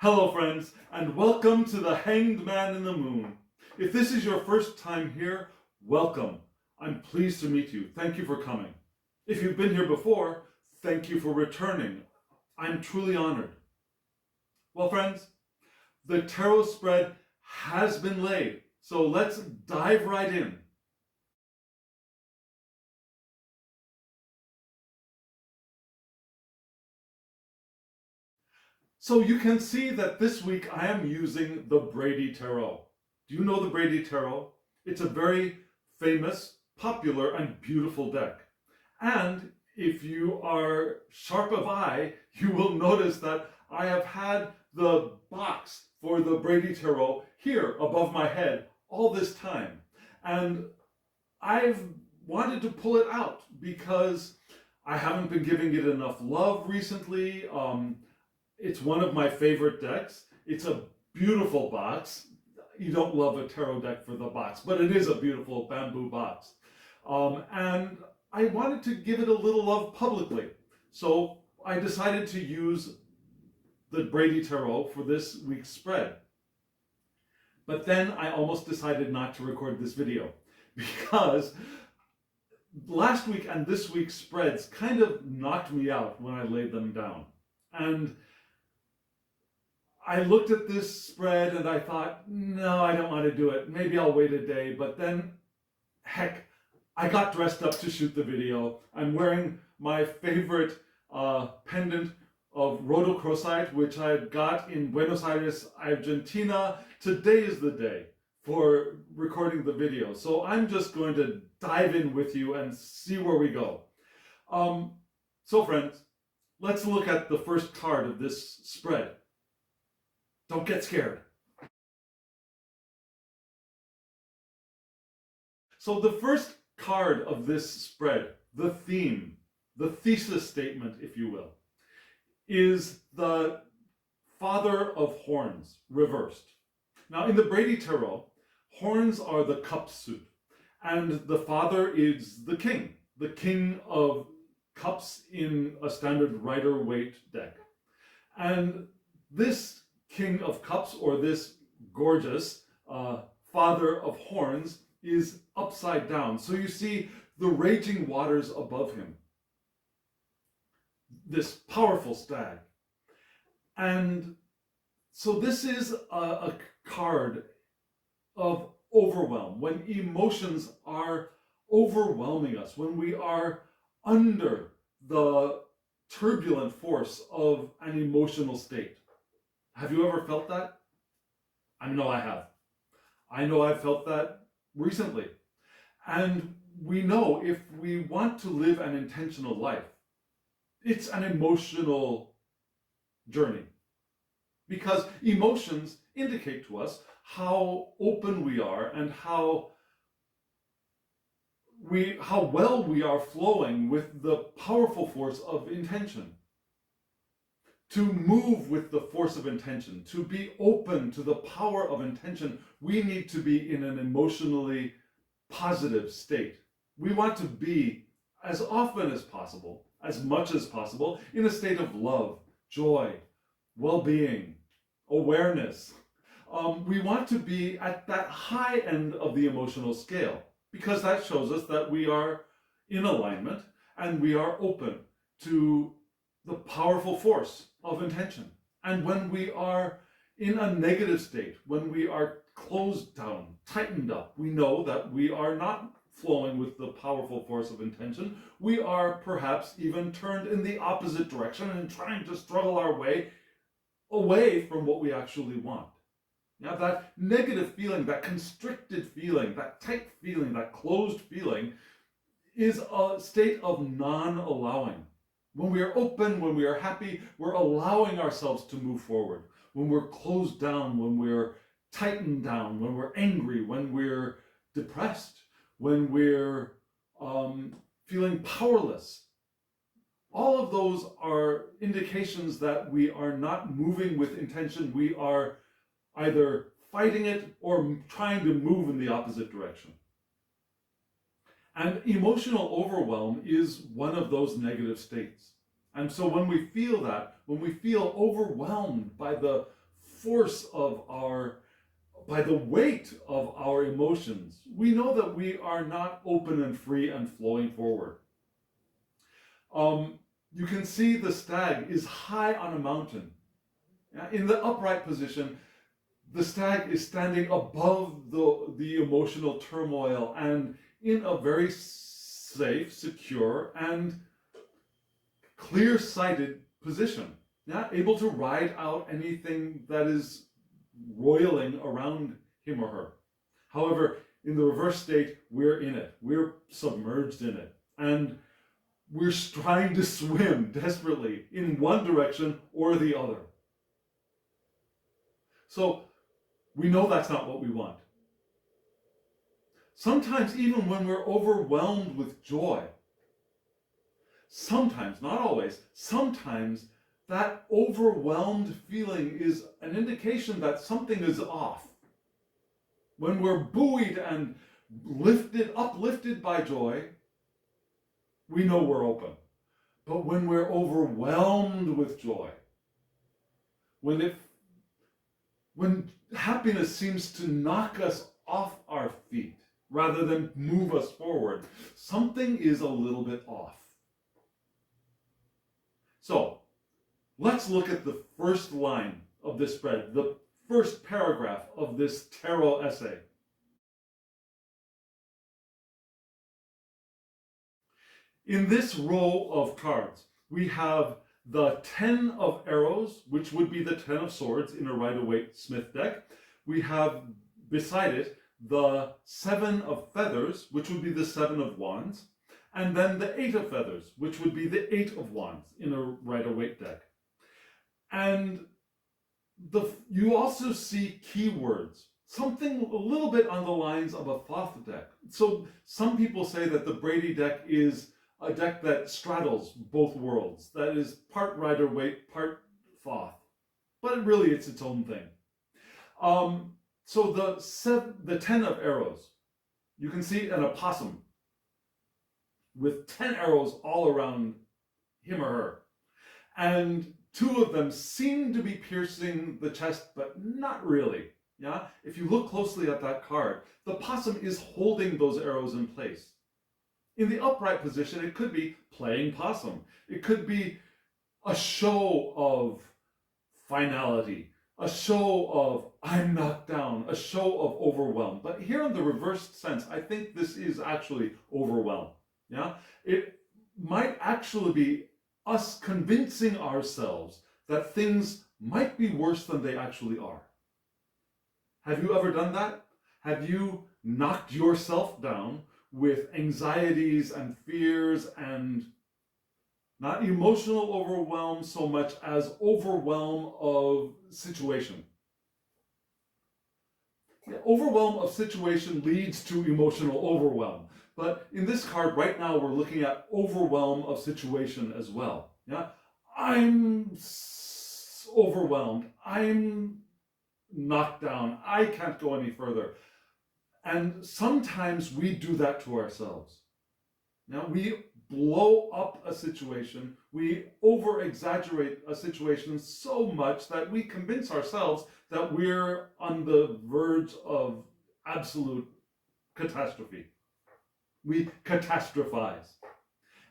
Hello friends, and welcome to the Hanged Man in the Moon. If this is your first time here, welcome. I'm pleased to meet you. Thank you for coming. If you've been here before, thank you for returning. I'm truly honored. Well friends, the tarot spread has been laid, so let's dive right in. So you can see that this week I am using the Brady Tarot. Do you know the Brady Tarot? It's a very famous, popular, and beautiful deck. And if you are sharp of eye, you will notice that I have had the box for the Brady Tarot here above my head all this time. And I've wanted to pull it out because I haven't been giving it enough love recently. It's one of my favorite decks. It's a beautiful box. You don't love a tarot deck for the box, but it is a beautiful bamboo box. And I wanted to give it a little love publicly. So I decided to use the Brady Tarot for this week's spread. But then I almost decided not to record this video because last week and this week's spreads kind of knocked me out when I laid them down. And I looked at this spread and I thought, no, I don't want to do it. Maybe I'll wait a day. But then, heck, I got dressed up to shoot the video. I'm wearing my favorite pendant of rhodochrosite, which I got in Buenos Aires, Argentina. Today is the day for recording the video. So I'm just going to dive in with you and see where we go. So friends, let's look at the first card of this spread. Don't get scared. So the first card of this spread, the theme, the thesis statement, if you will, is the Father of Horns, reversed. Now in the Brady Tarot, horns are the cup suit, and the Father is the King of cups in a standard Rider-Waite deck. And this King of Cups, or this gorgeous Father of Horns, is upside down. So you see the raging waters above him. This powerful stag. And so this is a card of overwhelm, when emotions are overwhelming us, when we are under the turbulent force of an emotional state. Have you ever felt that? I know I have. I know I've felt that recently. And we know if we want to live an intentional life, it's an emotional journey. Because emotions indicate to us how open we are and how well we are flowing with the powerful force of intention. To move with the force of intention, to be open to the power of intention, we need to be in an emotionally positive state. We want to be, as often as possible, as much as possible, in a state of love, joy, well-being, awareness. We want to be at that high end of the emotional scale, because that shows us that we are in alignment and we are open to the powerful force of intention. And when we are in a negative state, when we are closed down, tightened up, we know that we are not flowing with the powerful force of intention. We are perhaps even turned in the opposite direction and trying to struggle our way away from what we actually want. Now that negative feeling, that constricted feeling, that tight feeling, that closed feeling is a state of non-allowing. When we are open, when we are happy, we're allowing ourselves to move forward. When we're closed down, when we're tightened down, when we're angry, when we're depressed, when we're feeling powerless. All of those are indications that we are not moving with intention. We are either fighting it or trying to move in the opposite direction. And emotional overwhelm is one of those negative states. And so when we feel that, when we feel overwhelmed by the force of by the weight of our emotions, we know that we are not open and free and flowing forward. You can see the stag is high on a mountain. In the upright position, the stag is standing above the emotional turmoil and in a very safe, secure, and clear-sighted position. Able to ride out anything that is roiling around him or her. However, in the reverse state, we're in it. We're submerged in it. And we're trying to swim desperately in one direction or the other. So we know that's not what we want. Sometimes, even when we're overwhelmed with joy, sometimes, not always, sometimes that overwhelmed feeling is an indication that something is off. When we're buoyed and uplifted by joy, we know we're open. But when we're overwhelmed with joy, when happiness seems to knock us off our feet rather than move us forward, something is a little bit off. So, let's look at the first line of this spread, the first paragraph of this tarot essay. In this row of cards, we have the 10 of arrows, which would be the 10 of swords in a Rider-Waite Smith deck. We have beside it the 7 of feathers, which would be the 7 of wands. And then the 8 of feathers, which would be the 8 of wands in a Rider-Waite deck. And you also see keywords, something a little bit on the lines of a Thoth deck. So some people say that the Brady deck is a deck that straddles both worlds, that is part Rider-Waite, part Thoth. But really it's its own thing. So the 10 of arrows, you can see an opossum with 10 arrows all around him or her. And 2 of them seem to be piercing the chest, but not really. If you look closely at that card, the possum is holding those arrows in place. In the upright position, it could be playing possum. It could be a show of finality, a show of I'm knocked down, a show of overwhelm. But here in the reversed sense, I think this is actually overwhelm. It might actually be us convincing ourselves that things might be worse than they actually are. Have you ever done that? Have you knocked yourself down with anxieties and fears and not emotional overwhelm so much as overwhelm of situation? Overwhelm of situation leads to emotional overwhelm. But in this card right now, we're looking at overwhelm of situation as well. I'm overwhelmed. I'm knocked down. I can't go any further. And sometimes we do that to ourselves. We blow up a situation. We over-exaggerate a situation so much that we convince ourselves that we're on the verge of absolute catastrophe. We catastrophize.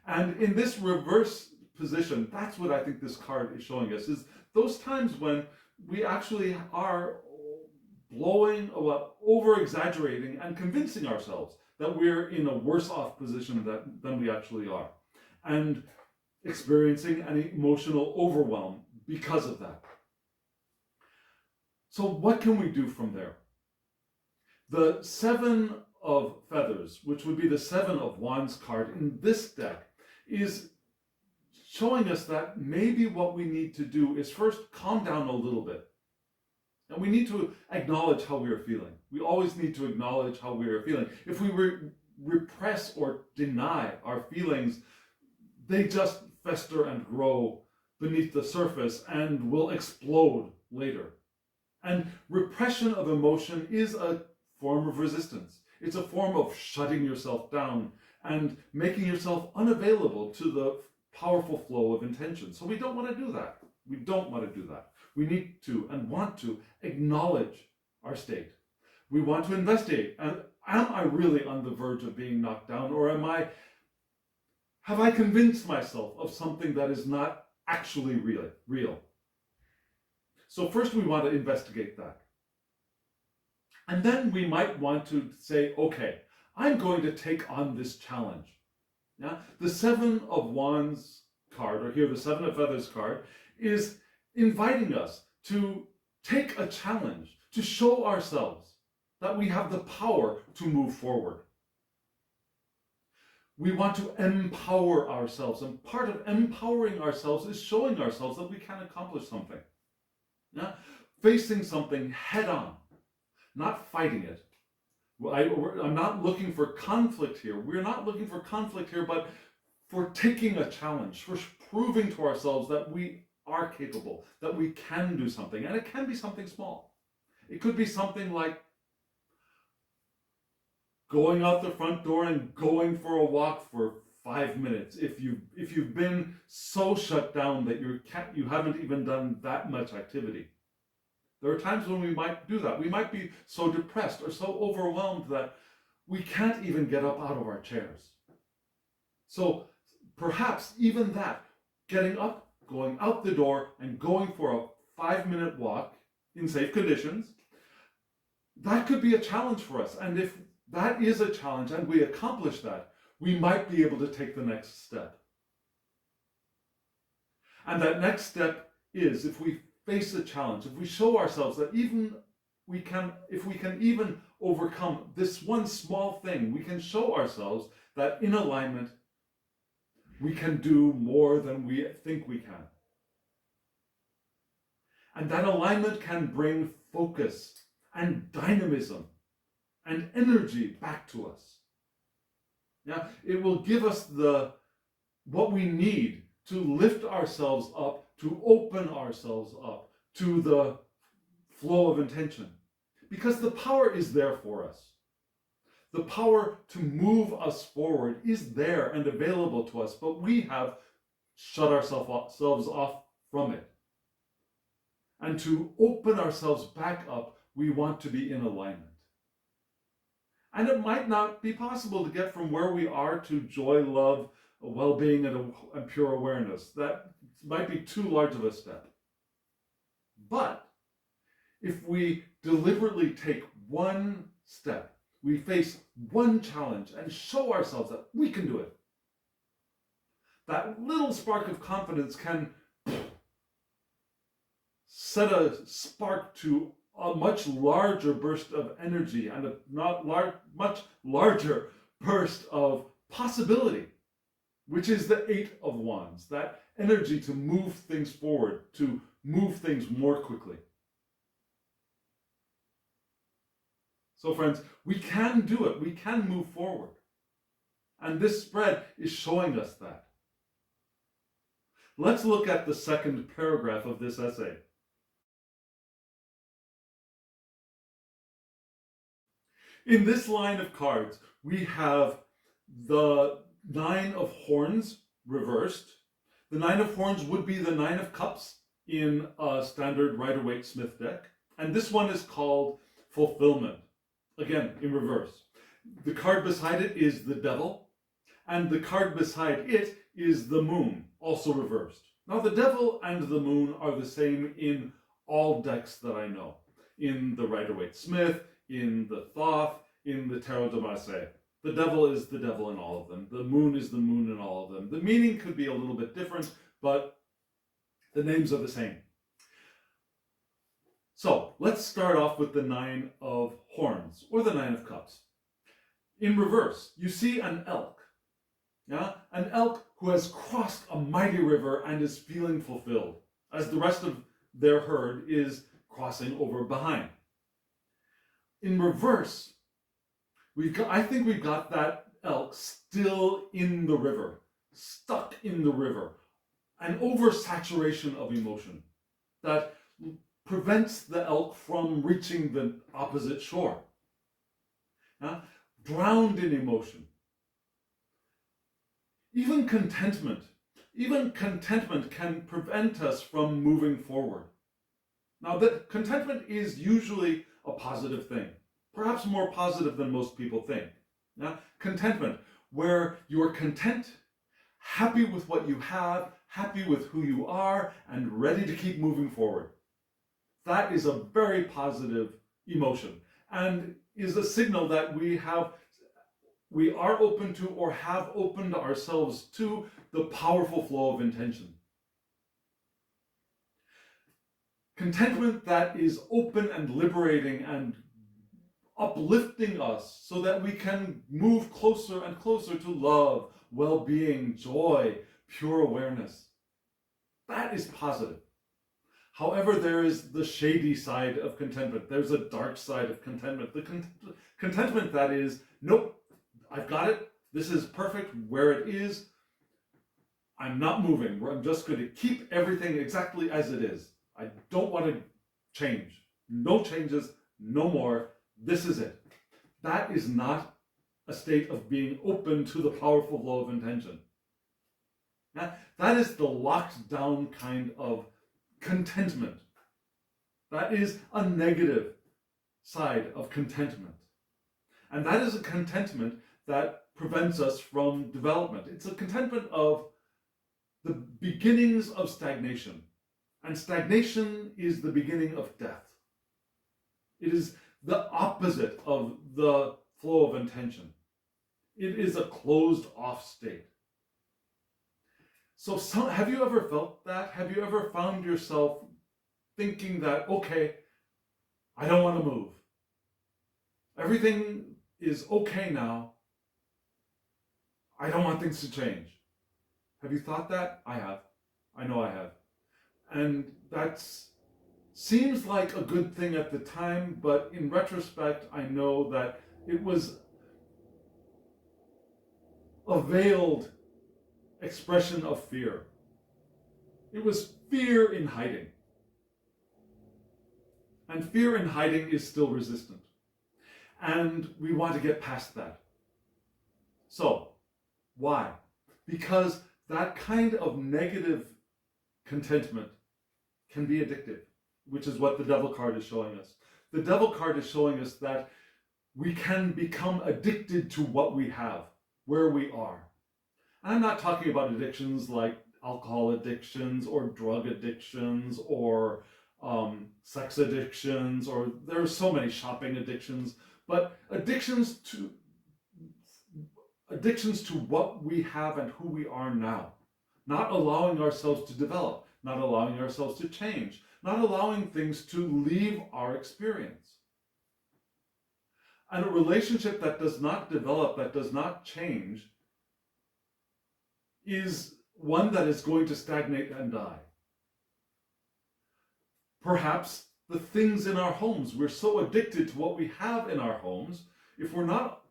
And in this reverse position, that's what I think this card is showing us, is those times when we actually are over-exaggerating and convincing ourselves that we're in a worse off position than we actually are, and experiencing an emotional overwhelm because of that. So what can we do from there? The 7 of feathers, which would be the 7 of wands card in this deck, is showing us that maybe what we need to do is first calm down a little bit. And we need to acknowledge how we are feeling. We always need to acknowledge how we are feeling. If we repress or deny our feelings, they just fester and grow beneath the surface and will explode later. And repression of emotion is a form of resistance. It's a form of shutting yourself down and making yourself unavailable to the powerful flow of intention. So we don't want to do that. We don't want to do that. We need to and want to acknowledge our state. We want to investigate. And am I really on the verge of being knocked down, or have I convinced myself of something that is not actually real? So first we want to investigate that. And then we might want to say, okay, I'm going to take on this challenge. Yeah? The Seven of Wands card, or here the Seven of Feathers card, is inviting us to take a challenge, to show ourselves that we have the power to move forward. We want to empower ourselves, and part of empowering ourselves is showing ourselves that we can accomplish something. Yeah? Facing something head on, not fighting it. I'm not looking for conflict here. We're not looking for conflict here, but for taking a challenge, for proving to ourselves that we are capable, that we can do something. And it can be something small. It could be something like going out the front door and going for a walk for 5 minutes. If you've been so shut down that you haven't even done that much activity. There are times when we might do that. We might be so depressed or so overwhelmed that we can't even get up out of our chairs. So perhaps even that, getting up, going out the door, and going for a 5-minute walk in safe conditions, that could be a challenge for us. And if that is a challenge and we accomplish that, we might be able to take the next step. And that next step is, if we face a challenge, if we show ourselves that if we can even overcome this one small thing, we can show ourselves that in alignment, we can do more than we think we can. And that alignment can bring focus and dynamism and energy back to us. Yeah, it will give us what we need to lift ourselves up, to open ourselves up to the flow of intention. Because the power is there for us. The power to move us forward is there and available to us, but we have shut ourselves off from it. And to open ourselves back up, we want to be in alignment. And it might not be possible to get from where we are to joy, love, well-being, and pure awareness. That might be too large of a step. But if we deliberately take one step, we face one challenge and show ourselves that we can do it, that little spark of confidence can set a spark to a much larger burst of energy and much larger burst of possibility, which is the Eight of Wands, that energy to move things forward, to move things more quickly. So friends, we can do it. We can move forward. And this spread is showing us that. Let's look at the second paragraph of this essay. In this line of cards, we have the Nine of Horns reversed. The Nine of Horns would be the Nine of Cups in a standard Rider-Waite-Smith deck. And this one is called Fulfillment, again, in reverse. The card beside it is the Devil, and the card beside it is the Moon, also reversed. Now, the Devil and the Moon are the same in all decks that I know. In the Rider-Waite-Smith, in the Thoth, in the Tarot de Marseille. The Devil is the Devil in all of them. The Moon is the Moon in all of them. The meaning could be a little bit different, but the names are the same. So, let's start off with the Nine of Horns, or the Nine of Cups. In reverse, you see an elk. Yeah? An elk who has crossed a mighty river and is feeling fulfilled, as the rest of their herd is crossing over behind. In reverse, I think we've got that elk still in the river, stuck in the river, an oversaturation of emotion that prevents the elk from reaching the opposite shore. Drowned in emotion. Even contentment can prevent us from moving forward. Now, that contentment is usually a positive thing, perhaps more positive than most people think. Now, contentment, where you're content, happy with what you have, happy with who you are, and ready to keep moving forward. That is a very positive emotion and is a signal that we are open to or have opened ourselves to the powerful flow of intention. Contentment that is open and liberating and uplifting us so that we can move closer and closer to love, well-being, joy, pure awareness. That is positive. However, there is the shady side of contentment. There's a dark side of contentment. The contentment that is, nope, I've got it. This is perfect where it is. I'm not moving. I'm just going to keep everything exactly as it is. I don't want to change. No changes, no more. This is it. That is not a state of being open to the powerful flow of intention. That is the locked down kind of contentment. That is a negative side of contentment. And that is a contentment that prevents us from development. It's a contentment of the beginnings of stagnation. And stagnation is the beginning of death. It is the opposite of the flow of intention. It is a closed off state. So have you ever felt that? Have you ever found yourself thinking that, okay, I don't want to move. Everything is okay now. I don't want things to change. Have you thought that? I have. I know I have. And that seems like a good thing at the time, but in retrospect, I know that it was a veiled expression of fear. It was fear in hiding. And fear in hiding is still resistant. And we want to get past that. So, why? Because that kind of negative contentment can be addictive, which is what the devil card is showing us. The devil card is showing us that we can become addicted to what we have, where we are. And I'm not talking about addictions like alcohol addictions or drug addictions or sex addictions, or there are so many shopping addictions, but addictions to what we have and who we are now. Not allowing ourselves to develop, not allowing ourselves to change, not allowing things to leave our experience. And a relationship that does not develop, that does not change, is one that is going to stagnate and die. Perhaps the things in our homes, we're so addicted to what we have in our homes, if we're not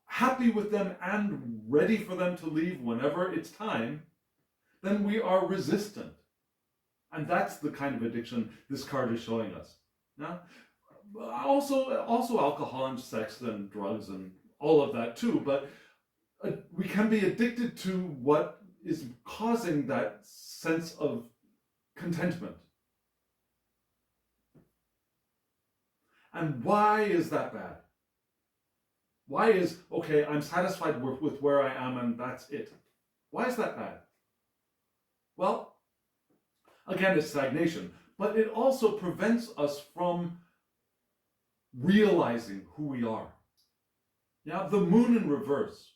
happy with them and ready for them to leave whenever it's time, then we are resistant. And that's the kind of addiction this card is showing us. Now, also alcohol and sex and drugs and all of that too, but we can be addicted to what is causing that sense of contentment. And why is that bad? Why is, okay, I'm satisfied with where I am and that's it? Why is that bad? Well, again, it's stagnation, but it also prevents us from realizing who we are. Now, the moon in reverse.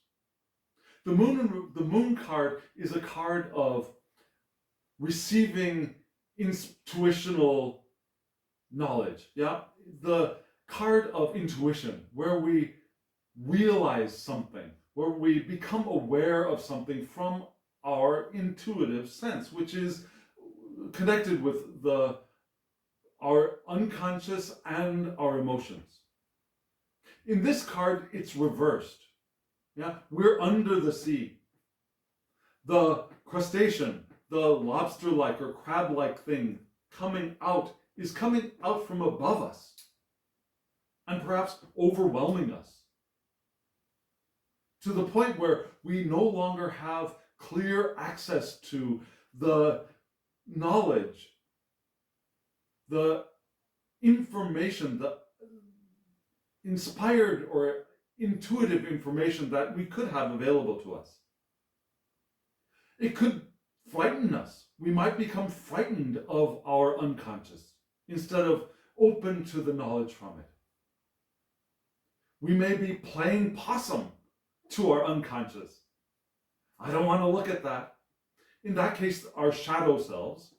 The moon card is a card of receiving intuitional knowledge. Yeah, the card of intuition, where we realize something, where we become aware of something from our intuitive sense, which is connected with our unconscious and our emotions. In this card, it's reversed. Yeah, we're under the sea. The crustacean, the lobster-like or crab-like thing is coming out from above us and perhaps overwhelming us to the point where we no longer have clear access to the knowledge, the information, the inspired or intuitive information that we could have available to us. It could frighten us. We might become frightened of our unconscious instead of open to the knowledge from it. We may be playing possum to our unconscious. I don't want to look at that. In that case, our shadow selves,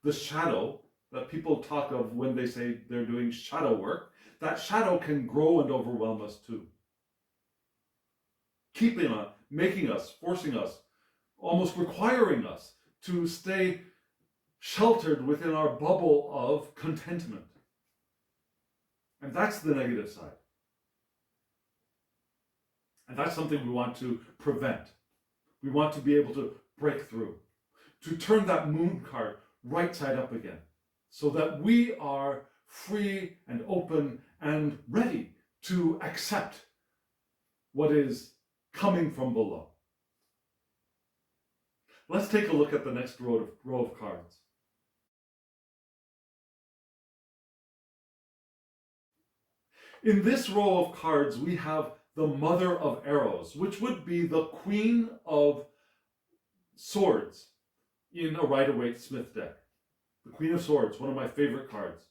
the shadow that people talk of when they say they're doing shadow work, that shadow can grow and overwhelm us too. Keeping us, making us, forcing us, almost requiring us to stay sheltered within our bubble of contentment. And that's the negative side. And that's something we want to prevent. We want to be able to break through, to turn that moon card right side up again, so that we are free and open and ready to accept what is coming from below. Let's take a look at the next row of cards. In this row of cards, we have the Mother of Arrows, which would be the Queen of Swords in a Rider-Waite-Smith deck. The Queen of Swords, one of my favorite cards.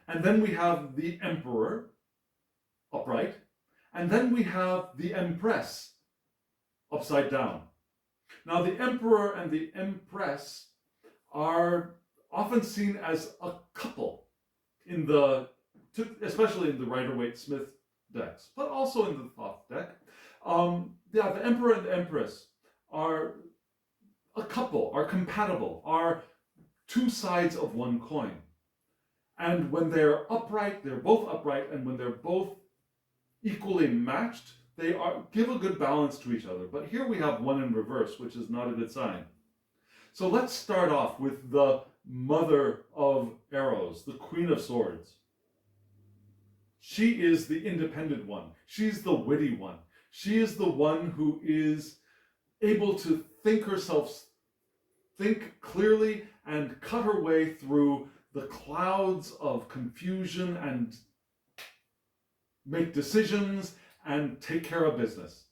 And then we have the Emperor, upright. And then we have the Empress, upside down. Now, the Emperor and the Empress are often seen as a couple especially in the Rider-Waite-Smith decks, but also in the Thoth deck. The Emperor and the Empress are a couple, are compatible, are two sides of one coin. And when they're upright, they're both upright, and when they're both equally matched, they give a good balance to each other. But here we have one in reverse, which is not a good sign. So let's start off with the Mother of Arrows, the Queen of Swords. She is the independent one. She's the witty one. She is the one who is able to think clearly and cut her way through the clouds of confusion and make decisions and take care of business.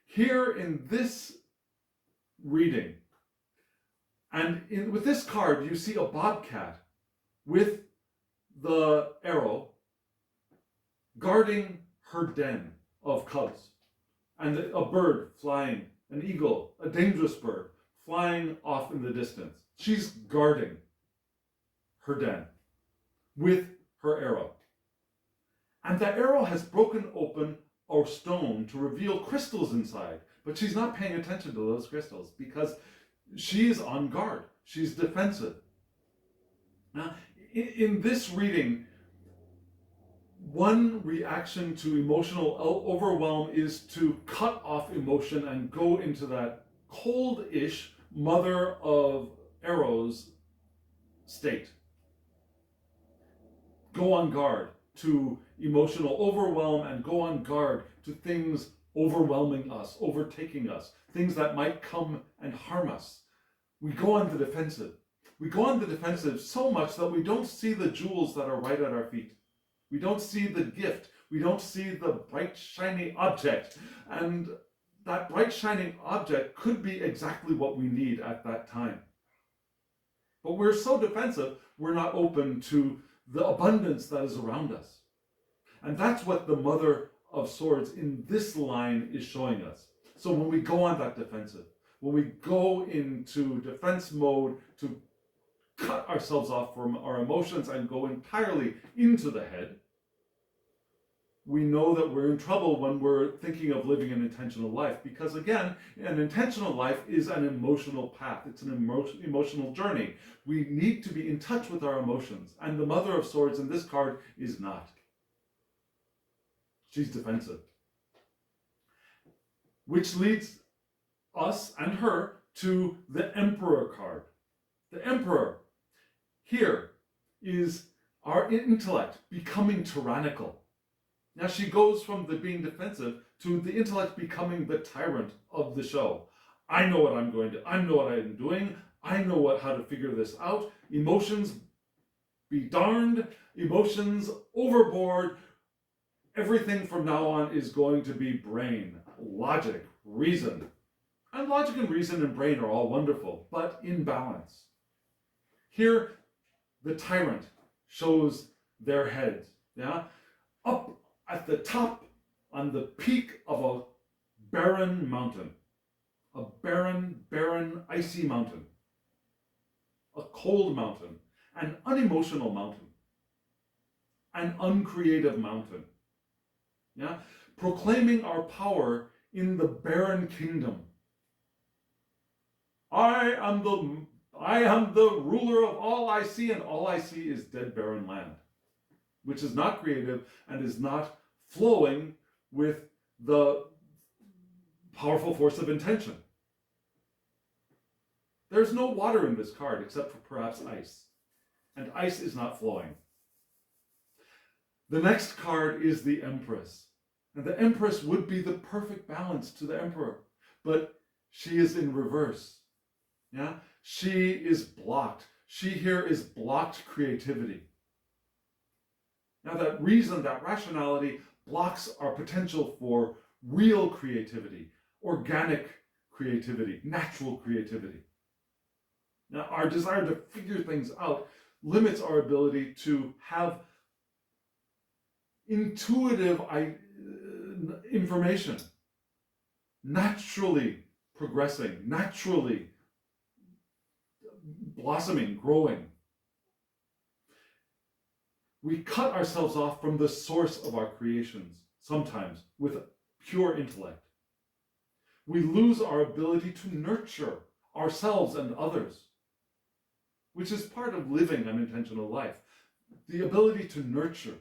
Here in this reading, and with this card, you see a bobcat with the arrow guarding her den of cubs, and a bird flying, an eagle, a dangerous bird, flying off in the distance. She's guarding her den with her arrow. And that arrow has broken open a stone to reveal crystals inside, but she's not paying attention to those crystals because she's on guard. She's defensive. Now, in this reading, one reaction to emotional overwhelm is to cut off emotion and go into that cold-ish Mother of Arrows state. Go on guard to emotional overwhelm and go on guard to things overwhelming us, overtaking us, things that might come and harm us. We go on the defensive. We go on the defensive so much that we don't see the jewels that are right at our feet. We don't see the gift. We don't see the bright, shiny object. And that bright, shining object could be exactly what we need at that time. But we're so defensive, we're not open to the abundance that is around us. And that's what the Mother of Swords in this line is showing us. So when we go on that defensive, when we go into defense mode to cut ourselves off from our emotions and go entirely into the head, we know that we're in trouble when we're thinking of living an intentional life. Because again, an intentional life is an emotional path. It's an emotional journey. We need to be in touch with our emotions. And the Mother of Swords in this card is not. She's defensive. Which leads us and her to the Emperor card. The Emperor here is our intellect becoming tyrannical. Now she goes from being defensive to the intellect becoming the tyrant of the show. I know what I'm doing. I know what I'm doing. I know how to figure this out. Emotions be darned, emotions overboard. Everything from now on is going to be brain, logic, reason. And logic and reason and brain are all wonderful, but in balance. Here, the tyrant shows their heads, yeah? Up at the top, on the peak of a barren mountain. A barren, icy mountain. A cold mountain. An unemotional mountain. An uncreative mountain. Yeah? Proclaiming our power in the barren kingdom. I am the ruler of all I see, and all I see is dead, barren land, which is not creative and is not flowing with the powerful force of intention. There's no water in this card except for perhaps ice, and ice is not flowing. The next card is the Empress, and the Empress would be the perfect balance to the Emperor, but she is in reverse. Yeah, she is blocked. She here is blocked creativity. Now that reason, that rationality blocks our potential for real creativity, organic creativity, natural creativity. Now our desire to figure things out limits our ability to have intuitive information, naturally progressing, naturally blossoming, growing. We cut ourselves off from the source of our creations, sometimes with pure intellect. We lose our ability to nurture ourselves and others, which is part of living an intentional life. The ability to nurture.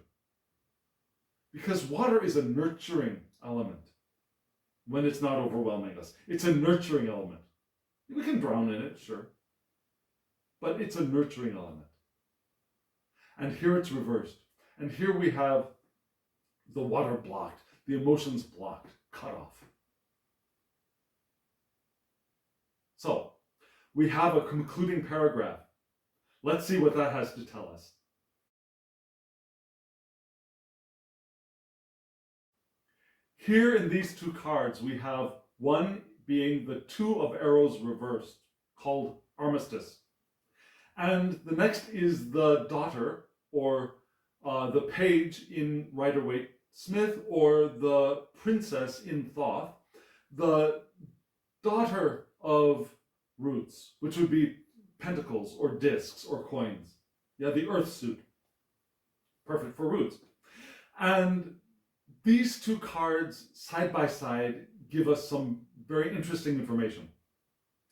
Because water is a nurturing element when it's not overwhelming us. It's a nurturing element. We can drown in it, sure. But it's a nurturing element. And here it's reversed. And here we have the water blocked, the emotions blocked, cut off. So, we have a concluding paragraph. Let's see what that has to tell us. Here in these two cards, we have one being the two of arrows reversed, called Armistice. And the next is the daughter, or the page in Rider-Waite-Smith, or the princess in Thoth, the daughter of roots, which would be pentacles, or discs, or coins. Yeah, the earth suit. Perfect for roots. And these two cards, side by side, give us some very interesting information.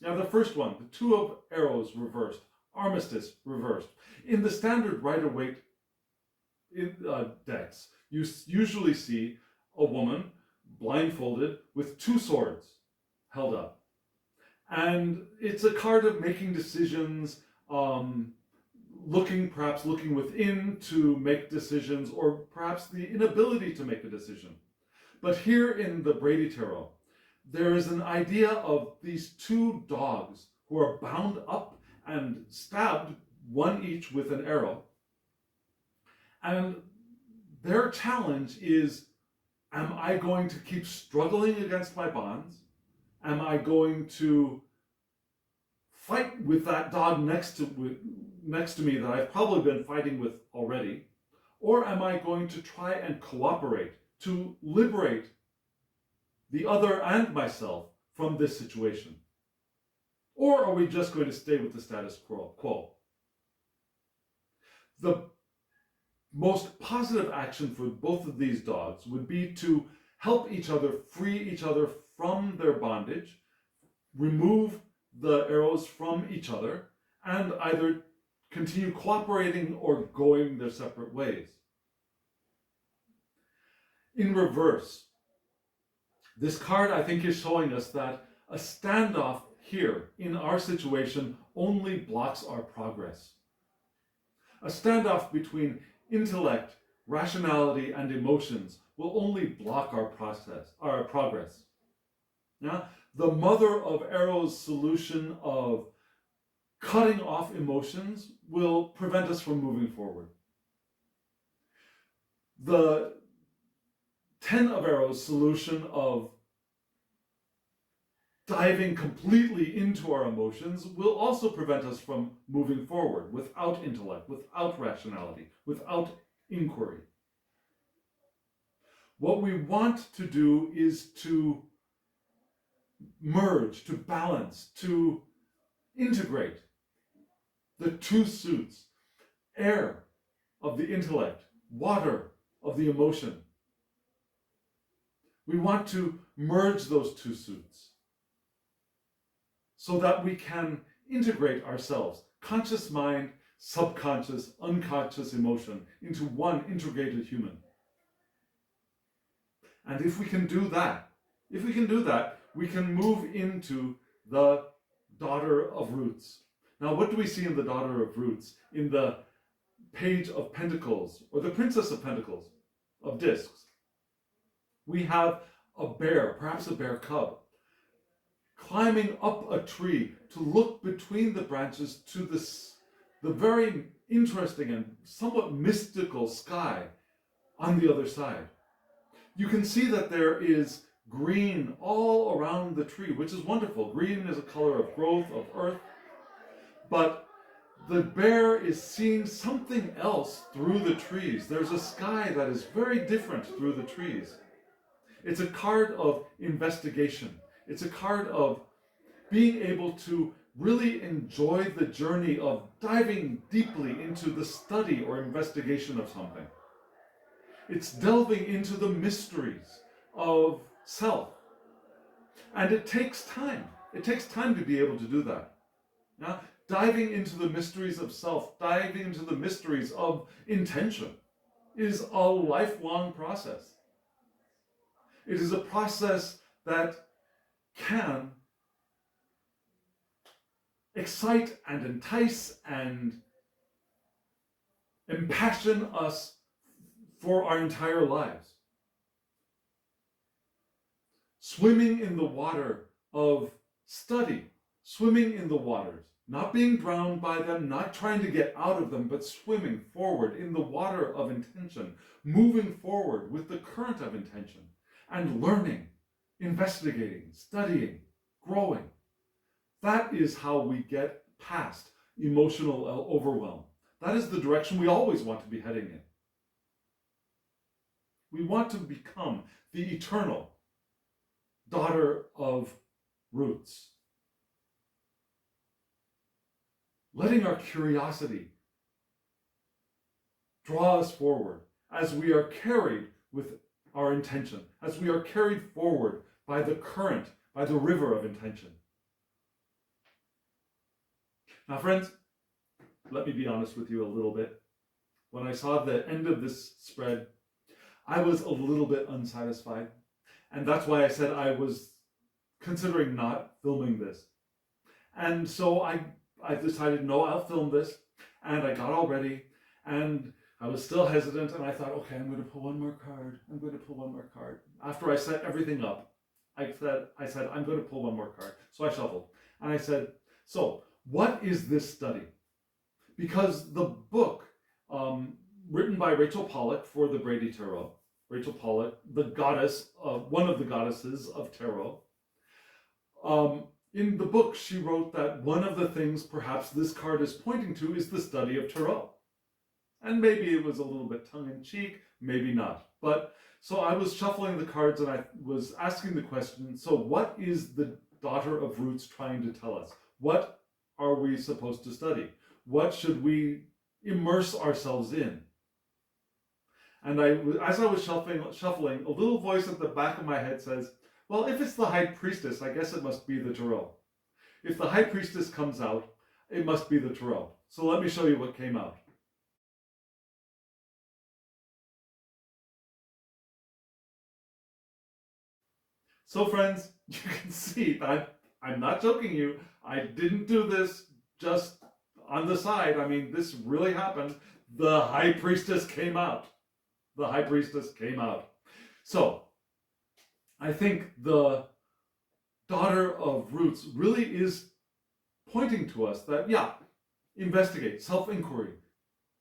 Now, the first one, the two of arrows reversed, Armistice reversed. In the standard Rider-Waite decks, you usually see a woman blindfolded with two swords held up. And it's a card of making decisions, perhaps looking within to make decisions, or perhaps the inability to make a decision. But here in the Brady Tarot, there is an idea of these two dogs who are bound up and stabbed, one each with an arrow. And their challenge is, am I going to keep struggling against my bonds? Am I going to fight with that dog next to me that I've probably been fighting with already? Or am I going to try and cooperate to liberate the other and myself from this situation? Or are we just going to stay with the status quo? The most positive action for both of these dogs would be to help each other, free each other from their bondage, remove the arrows from each other, and either continue cooperating or going their separate ways. In reverse, this card, I think, is showing us that a standoff here in our situation only blocks our progress. A standoff between intellect, rationality, and emotions will only block our progress. Yeah? The mother of arrows solution of cutting off emotions will prevent us from moving forward. The 10 of arrows solution of diving completely into our emotions will also prevent us from moving forward without intellect, without rationality, without inquiry. What we want to do is to merge, to balance, to integrate the two suits, air of the intellect, water of the emotion. We want to merge those two suits so that we can integrate ourselves, conscious mind, subconscious, unconscious emotion, into one integrated human. And if we can do that, we can move into the Daughter of Roots. Now, what do we see in the Daughter of Roots? In the Page of Pentacles, or the Princess of Pentacles, of Discs, we have a bear, perhaps a bear cub, climbing up a tree to look between the branches to the very interesting and somewhat mystical sky on the other side. You can see that there is green all around the tree, which is wonderful. Green is a color of growth, of earth. But the bear is seeing something else through the trees. There's a sky that is very different through the trees. It's a card of investigation. It's a card of being able to really enjoy the journey of diving deeply into the study or investigation of something. It's delving into the mysteries of self. And it takes time. It takes time to be able to do that. Now, diving into the mysteries of self, diving into the mysteries of intention is a lifelong process. It is a process that can excite and entice and impassion us for our entire lives. Swimming in the water of study, swimming in the waters, not being drowned by them, not trying to get out of them, but swimming forward in the water of intention, moving forward with the current of intention, and learning, investigating, studying, growing. That is how we get past emotional overwhelm. That is the direction we always want to be heading in. We want to become the eternal Daughter of Roots. Letting our curiosity draw us forward as we are carried with our intention, as we are carried forward by the current, by the river of intention. Now, friends, let me be honest with you a little bit. When I saw the end of this spread, I was a little bit unsatisfied. And that's why I said I was considering not filming this. And so I decided, no, I'll film this. And I got all ready. And I was still hesitant. And I thought, okay, I'm going to pull one more card. I'm going to pull one more card. After I set everything up, I said, I'm going to pull one more card. So I shuffled. And I said, so what is this study? Because the book, written by Rachel Pollack for the Brady Tarot, Rachel Pollack, the goddess, one of the goddesses of tarot. In the book, she wrote that one of the things perhaps this card is pointing to is the study of tarot. And maybe it was a little bit tongue-in-cheek, maybe not. But so I was shuffling the cards and I was asking the question, so what is the Daughter of Roots trying to tell us? What are we supposed to study? What should we immerse ourselves in? And as I was shuffling, a little voice at the back of my head says, well, if it's the High Priestess, I guess it must be the Tarot. If the High Priestess comes out, it must be the Tarot. So let me show you what came out. So friends, you can see that I'm not joking you. I didn't do this just on the side. I mean, this really happened. The High Priestess came out. The High Priestess came out. So, I think the Daughter of Roots really is pointing to us that, yeah, investigate, self-inquiry,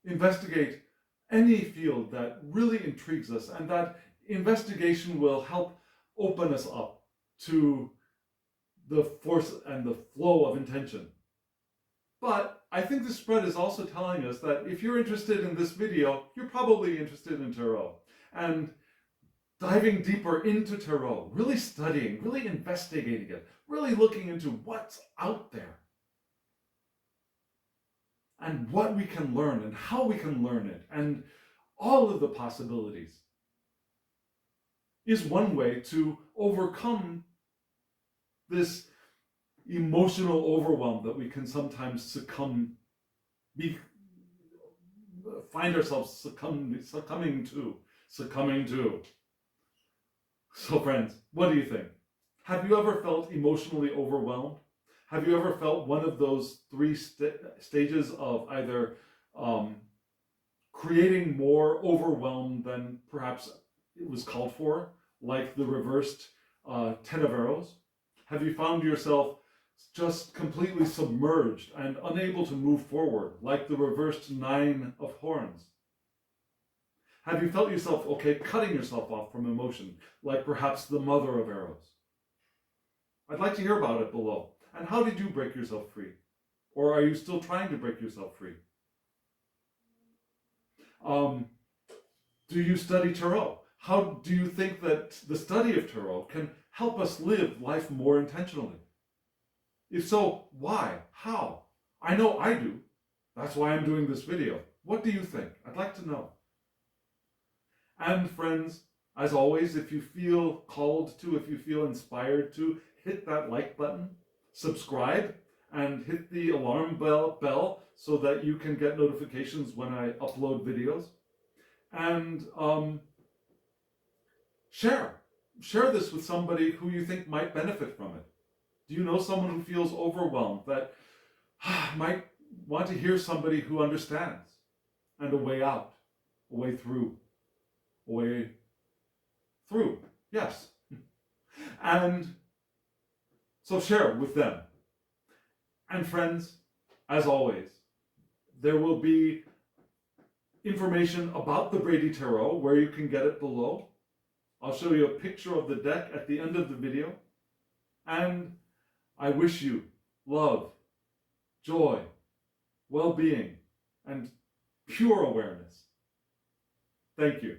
investigate any field that really intrigues us, and that investigation will help open us up to the force and the flow of intention. But I think the spread is also telling us that if you're interested in this video, you're probably interested in tarot. And diving deeper into tarot, really studying, really investigating it, really looking into what's out there and what we can learn and how we can learn it and all of the possibilities is one way to overcome this emotional overwhelm that we can sometimes find ourselves succumbing to. So friends, what do you think? Have you ever felt emotionally overwhelmed? Have you ever felt one of those three stages of either creating more overwhelm than perhaps it was called for, like the reversed 10 of arrows? Have you found yourself just completely submerged and unable to move forward, like the reversed 9 of horns? Have you felt yourself, cutting yourself off from emotion, like perhaps the mother of arrows? I'd like to hear about it below. And how did you break yourself free? Or are you still trying to break yourself free? Do you study tarot? How do you think that the study of tarot can help us live life more intentionally? If so, why? How? I know I do. That's why I'm doing this video. What do you think? I'd like to know. And friends, as always, if you feel called to, if you feel inspired to, hit that like button, subscribe, and hit the alarm bell so that you can get notifications when I upload videos. And share this with somebody who you think might benefit from it. Do you know someone who feels overwhelmed that might want to hear somebody who understands, and a way out, a way through, yes. And so share with them. And friends, as always, there will be information about the Brady Tarot where you can get it below. I'll show you a picture of the deck at the end of the video. And I wish you love, joy, well-being, and pure awareness. Thank you.